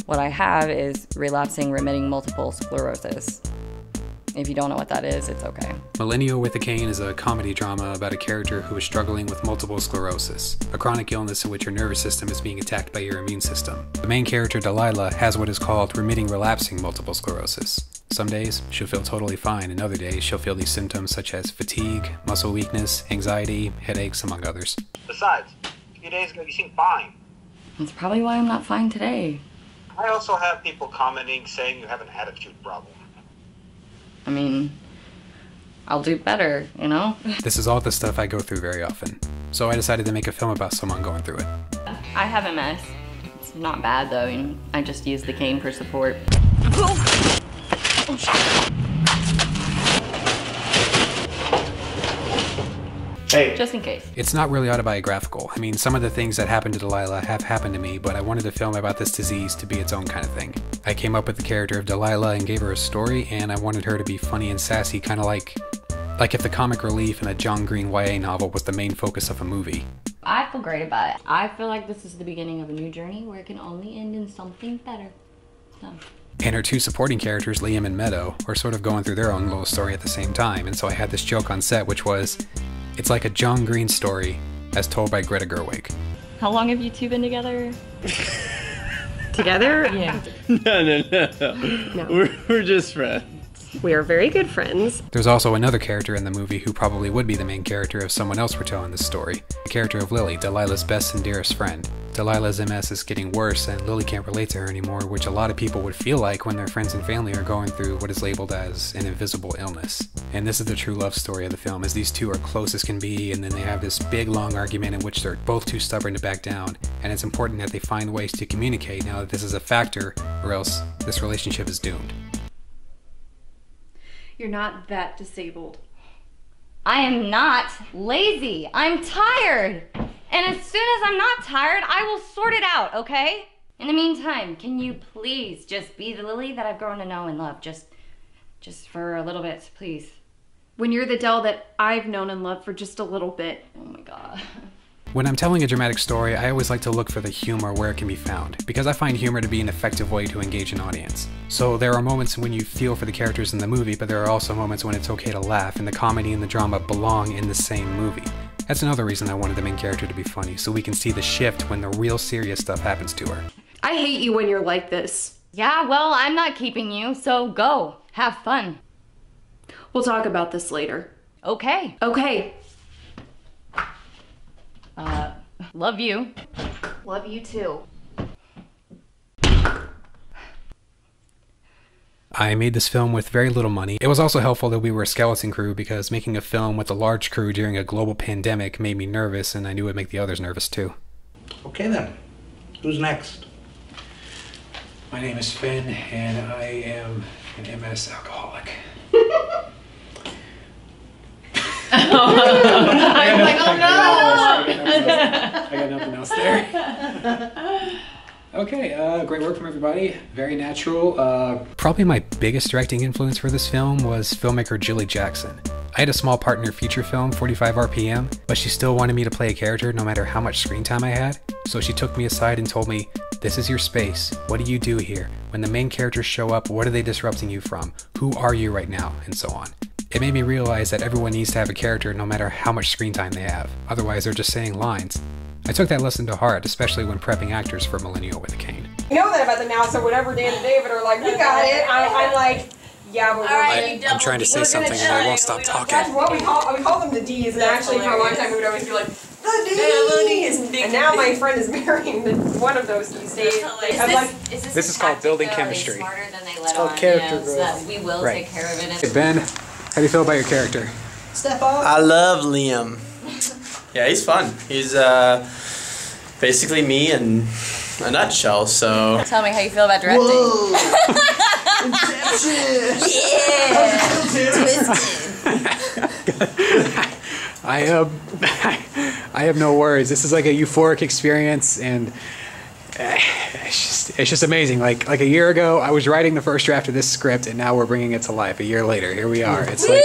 What I have is relapsing remitting multiple sclerosis. If you don't know what that is, it's okay. Millennial with a Cane is a comedy drama about a character who is struggling with multiple sclerosis, a chronic illness in which your nervous system is being attacked by your immune system. The main character, Delilah, has what is called remitting relapsing multiple sclerosis. Some days, she'll feel totally fine, and other days, she'll feel these symptoms such as fatigue, muscle weakness, anxiety, headaches, among others. Besides, a few days ago you seemed fine. That's probably why I'm not fine today. I also have people commenting saying you have an attitude problem. I mean, I'll do better, you know? This is all the stuff I go through very often, so I decided to make a film about someone going through it. I have MS. It's not bad though, you know? I just use the cane for support. Hey. Just in case. It's not really autobiographical. I mean, some of the things that happened to Delilah have happened to me, but I wanted to film about this disease to be its own kind of thing. I came up with the character of Delilah and gave her a story, and I wanted her to be funny and sassy, kind of like if the comic relief in a John Green YA novel was the main focus of a movie. I feel great about it. I feel like this is the beginning of a new journey where it can only end in something better. So. And her two supporting characters, Liam and Meadow, were sort of going through their own little story at the same time, and so I had this joke on set, which was, it's like a John Green story as told by Greta Gerwig. How long have you two been together? Together? Yeah. No. We're just friends. We are very good friends. There's also another character in the movie who probably would be the main character if someone else were telling this story. The character of Lily, Delilah's best and dearest friend. Delilah's MS is getting worse and Lily can't relate to her anymore, which a lot of people would feel like when their friends and family are going through what is labeled as an invisible illness. And this is the true love story of the film, as these two are close as can be, and then they have this big long argument in which they're both too stubborn to back down, and it's important that they find ways to communicate now that this is a factor, or else this relationship is doomed. You're not that disabled. I am not lazy. I'm tired. And as soon as I'm not tired, I will sort it out, okay? In the meantime, can you please just be the Lily that I've grown to know and love? Just for a little bit, please. When you're the Del that I've known and loved for just a little bit. Oh my God. When I'm telling a dramatic story, I always like to look for the humor where it can be found, because I find humor to be an effective way to engage an audience. So there are moments when you feel for the characters in the movie, but there are also moments when it's okay to laugh, and the comedy and the drama belong in the same movie. That's another reason I wanted the main character to be funny, so we can see the shift when the real serious stuff happens to her. I hate you when you're like this. Yeah, well, I'm not keeping you, so go. Have fun. We'll talk about this later. Okay. Okay. Love you. Love you too. I made this film with very little money. It was also helpful that we were a skeleton crew, because making a film with a large crew during a global pandemic made me nervous, and I knew it would make the others nervous too. Okay then, who's next? My name is Finn, and I am an MS alcoholic. I was like, oh no! I got nothing else there. Okay, great work from everybody. Very natural. Probably my biggest directing influence for this film was filmmaker Julie Jackson. I had a small part in her feature film, 45 RPM, but she still wanted me to play a character no matter how much screen time I had. So she took me aside and told me, "This is your space. What do you do here? When the main characters show up, what are they disrupting you from? Who are you right now?" and so on. It made me realize that everyone needs to have a character no matter how much screen time they have. Otherwise, they're just saying lines. I took that lesson to heart, especially when prepping actors for Millennial with a Cane. You know that about them now, so whenever Dan and David are like, we got it, I'm like, yeah, but I'm trying to say something and I won't stop talking. That's what we call them the D's, and actually for a long time we would always be like, the D's! And now my friend is marrying one of those D's. This is called building chemistry. It's called character growth. So we will take care of it. Hey Ben, how do you feel about your character? Step up. I love Liam. Yeah, he's fun. He's basically me in a nutshell, so... Tell me how you feel about directing. Whoa! Inception! Yeah! I have no words. This is like a euphoric experience, and it's just amazing. Like a year ago, I was writing the first draft of this script, and now we're bringing it to life. A year later, here we are. It's like...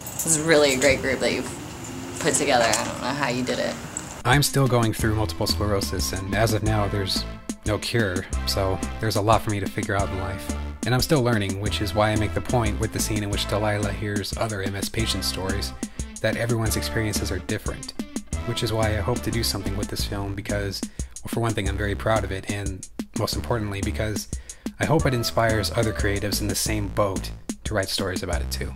This is really a great group that you've put together. I don't know how you did it. I'm still going through multiple sclerosis, and as of now, there's no cure, so there's a lot for me to figure out in life. And I'm still learning, which is why I make the point with the scene in which Delilah hears other MS patient stories, that everyone's experiences are different. Which is why I hope to do something with this film because, well, for one thing, I'm very proud of it, and most importantly, because I hope it inspires other creatives in the same boat to write stories about it too.